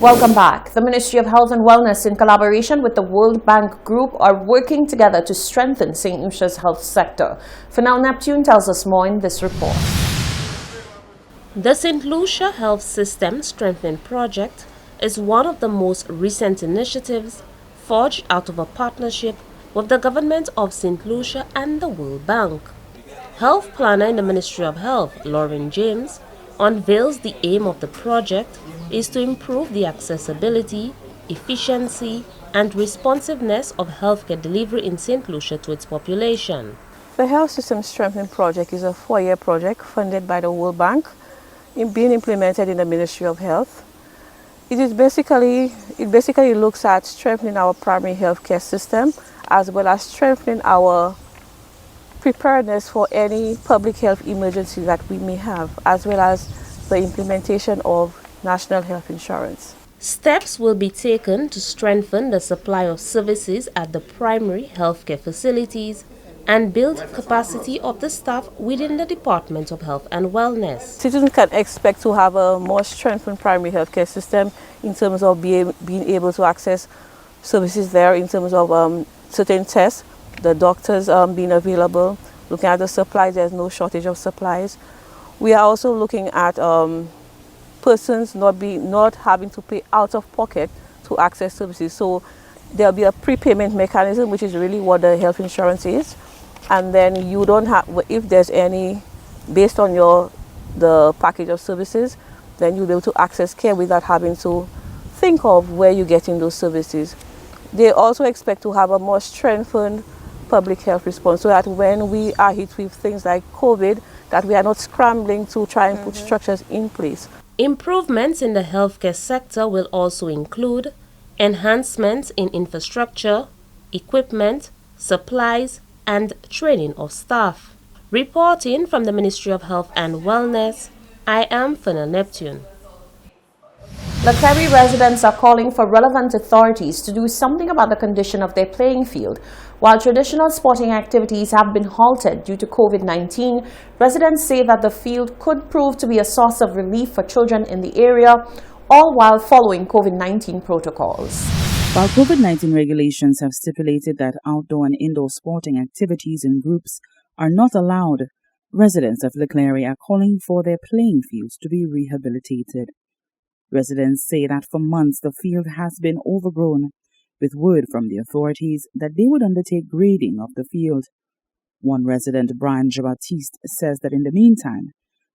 Welcome back. The Ministry of Health and Wellness, in collaboration with the World Bank Group, are working together to strengthen St. Lucia's health sector. Fennell Neptune tells us more in this report. The St. Lucia Health System Strengthening Project is one of the most recent initiatives forged out of a partnership with the government of St. Lucia and the World Bank. Health planner in the Ministry of Health, Lauren James, unveils the aim of the project is to improve the accessibility, efficiency, and responsiveness of healthcare delivery in St. Lucia to its population. The Health System Strengthening Project is a 4-year project funded by the World Bank, being implemented in the Ministry of Health. It basically looks at strengthening our primary healthcare system as well as strengthening our preparedness for any public health emergency that we may have, as well as the implementation of national health insurance. Steps will be taken to strengthen the supply of services at the primary healthcare facilities and build capacity of the staff within the Department of Health and Wellness. Citizens can expect to have a more strengthened primary healthcare system in terms of being able to access services there, in terms of certain tests, the doctors being available, looking at the supplies. There's no shortage of supplies. We are also looking at persons not having to pay out of pocket to access services. So there'll be a prepayment mechanism, which is really what the health insurance is. And then you don't have, if there's any, based on the package of services, then you'll be able to access care without having to think of where you're getting those services. They also expect to have a more strengthened public health response, so that when we are hit with things like COVID, that we are not scrambling to try and put structures in place. Improvements in the healthcare sector will also include enhancements in infrastructure, equipment, supplies, and training of staff. Reporting from the Ministry of Health and Wellness, I am Fennell Neptune. Leclerc residents are calling for relevant authorities to do something about the condition of their playing field. While traditional sporting activities have been halted due to COVID-19, residents say that the field could prove to be a source of relief for children in the area, all while following COVID-19 protocols. While COVID-19 regulations have stipulated that outdoor and indoor sporting activities in groups are not allowed, residents of Leclerc are calling for their playing fields to be rehabilitated. Residents say that for months the field has been overgrown, with word from the authorities that they would undertake grading of the field. One resident, Brian Jean-Baptiste, says that in the meantime,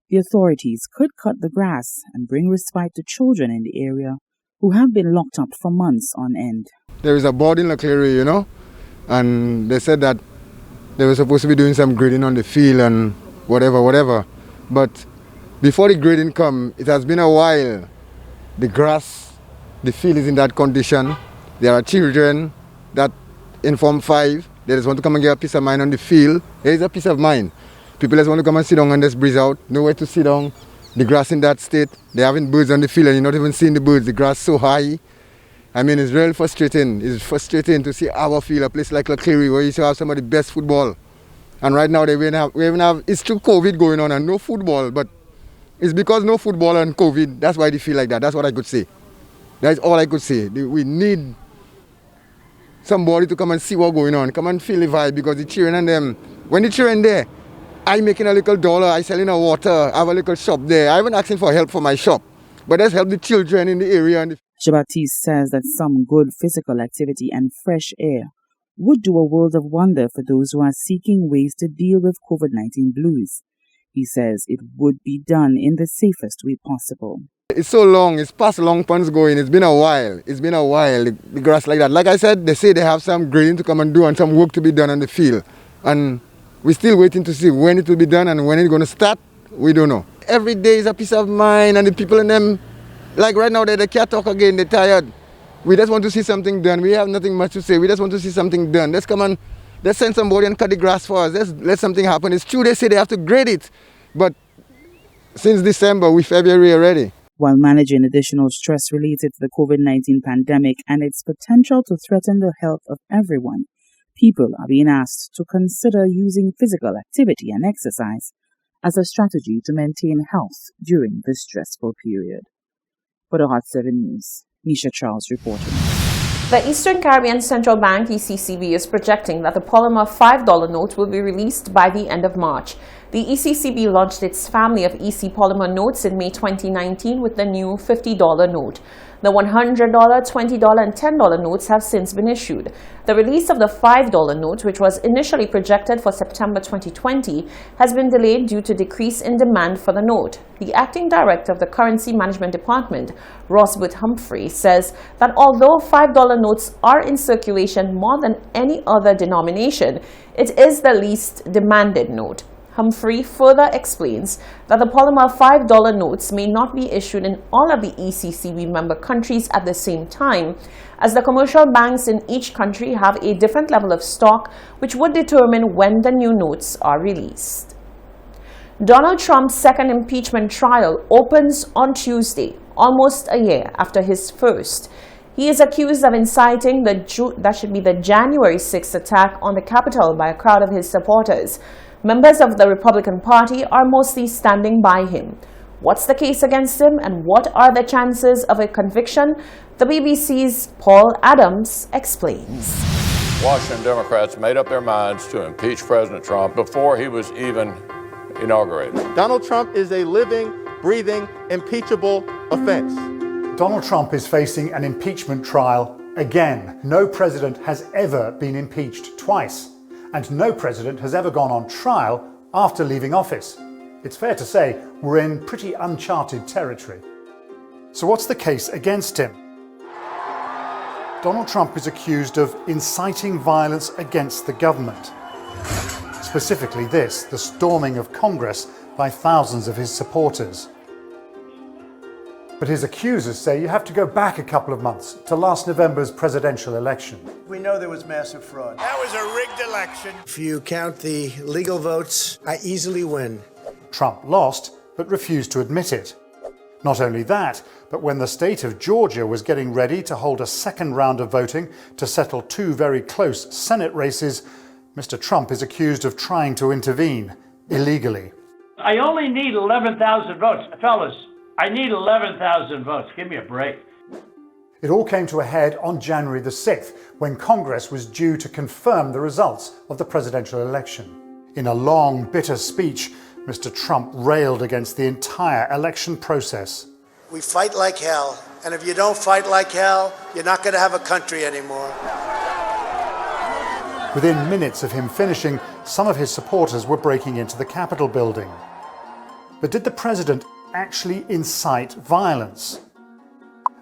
the authorities could cut the grass and bring respite to children in the area who have been locked up for months on end. There is a board in Leclerc, and they said that they were supposed to be doing some grading on the field and whatever. But before the grading come, it has been a while. The grass, the field is in that condition. There are children that in Form 5, they just want to come and get a peace of mind on the field. There is a peace of mind. People just want to come and sit down and just breeze out. Nowhere to sit down. The grass in that state. They're having birds on the field and you're not even seeing the birds. The grass so high. I mean, it's really frustrating. It's frustrating to see our field, a place like Leclerc, where you used to have some of the best football. And right now, we even have it's still COVID going on and no football, but it's because no football and COVID, that's why they feel like that. That's what I could say. That's all I could say. We need somebody to come and see what's going on. Come and feel the vibe, because the children and them, when the children there, I making a little dollar, I selling a water, I have a little shop there. I haven't asking for help for my shop, but let's help the children in the area. Jean-Baptiste says that some good physical activity and fresh air would do a world of wonder for those who are seeking ways to deal with COVID-19 blues. He says it would be done in the safest way possible. It's so long, it's past long ponds going, it's been a while, the grass like that. Like I said, they say they have some grading to come and do and some work to be done on the field. And we're still waiting to see when it will be done and when it's going to start, we don't know. Every day is a peace of mind, and the people in them, like right now, they can't talk again, they're tired. We just want to see something done. We have nothing much to say, we just want to see something done. Let's come and let's send somebody and cut the grass for us. Let something happen. It's true they say they have to grade it, but since December, we're February already. While managing additional stress related to the COVID-19 pandemic and its potential to threaten the health of everyone, people are being asked to consider using physical activity and exercise as a strategy to maintain health during this stressful period. For the Hot 7 News, Misha Charles reporting. The Eastern Caribbean Central Bank, ECCB, is projecting that the polymer $5 note will be released by the end of March. The ECCB launched its family of EC polymer notes in May 2019 with the new $50 note. The $100, $20 and $10 notes have since been issued. The release of the $5 note, which was initially projected for September 2020, has been delayed due to decrease in demand for the note. The acting director of the Currency Management Department, Rosbert Humphrey, says that although $5 notes are in circulation more than any other denomination, it is the least demanded note. Humphrey further explains that the polymer $5 notes may not be issued in all of the ECCB member countries at the same time, as the commercial banks in each country have a different level of stock, which would determine when the new notes are released. Donald Trump's second impeachment trial opens on Tuesday, almost a year after his first. He is accused of inciting the January 6th attack on the Capitol by a crowd of his supporters. Members of the Republican Party are mostly standing by him. What's the case against him and what are the chances of a conviction? The BBC's Paul Adams explains. Washington Democrats made up their minds to impeach President Trump before he was even inaugurated. Donald Trump is a living, breathing, impeachable offense. Donald Trump is facing an impeachment trial again. No president has ever been impeached twice. And no president has ever gone on trial after leaving office. It's fair to say we're in pretty uncharted territory. So what's the case against him? Donald Trump is accused of inciting violence against the government. Specifically this, the storming of Congress by thousands of his supporters. But his accusers say you have to go back a couple of months to last November's presidential election. We know there was massive fraud. That was a rigged election. If you count the legal votes, I easily win. Trump lost, but refused to admit it. Not only that, but when the state of Georgia was getting ready to hold a second round of voting to settle two very close Senate races, Mr. Trump is accused of trying to intervene illegally. I only need 11,000 votes. Fellas, I need 11,000 votes. Give me a break. It all came to a head on January the 6th, when Congress was due to confirm the results of the presidential election. In a long, bitter speech, Mr. Trump railed against the entire election process. We fight like hell, and if you don't fight like hell, you're not going to have a country anymore. Within minutes of him finishing, some of his supporters were breaking into the Capitol building. But did the president actually incite violence?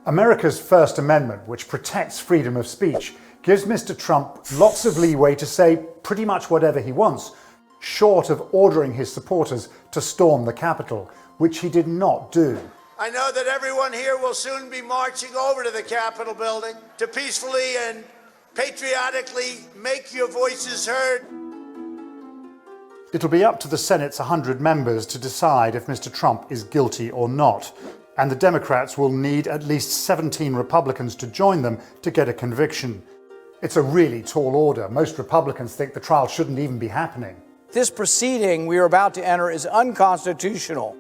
America's First Amendment, which protects freedom of speech, gives Mr. Trump lots of leeway to say pretty much whatever he wants, short of ordering his supporters to storm the Capitol, which he did not do. I know that everyone here will soon be marching over to the Capitol building to peacefully and patriotically make your voices heard. It'll be up to the Senate's 100 members to decide if Mr. Trump is guilty or not, and the Democrats will need at least 17 Republicans to join them to get a conviction. It's a really tall order. Most Republicans think the trial shouldn't even be happening. This proceeding we are about to enter is unconstitutional.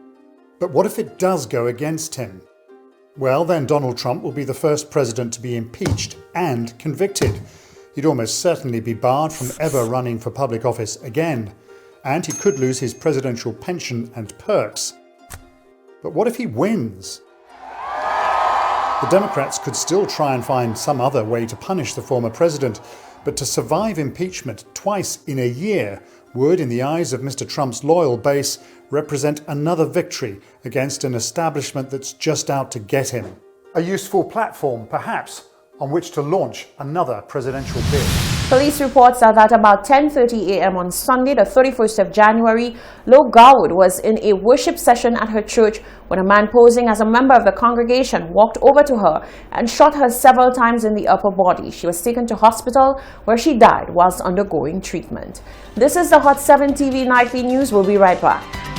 But what if it does go against him? Well, then Donald Trump will be the first president to be impeached and convicted. He'd almost certainly be barred from ever running for public office again. And he could lose his presidential pension and perks. But what if he wins? The Democrats could still try and find some other way to punish the former president, but to survive impeachment twice in a year would, in the eyes of Mr. Trump's loyal base, represent another victory against an establishment that's just out to get him. A useful platform, perhaps, on which to launch another presidential bid. Police reports are that about 10:30 a.m. on Sunday, the 31st of January, Lo Garwood was in a worship session at her church when a man posing as a member of the congregation walked over to her and shot her several times in the upper body. She was taken to hospital where she died whilst undergoing treatment. This is the Hot 7 TV Nightly News. We'll be right back.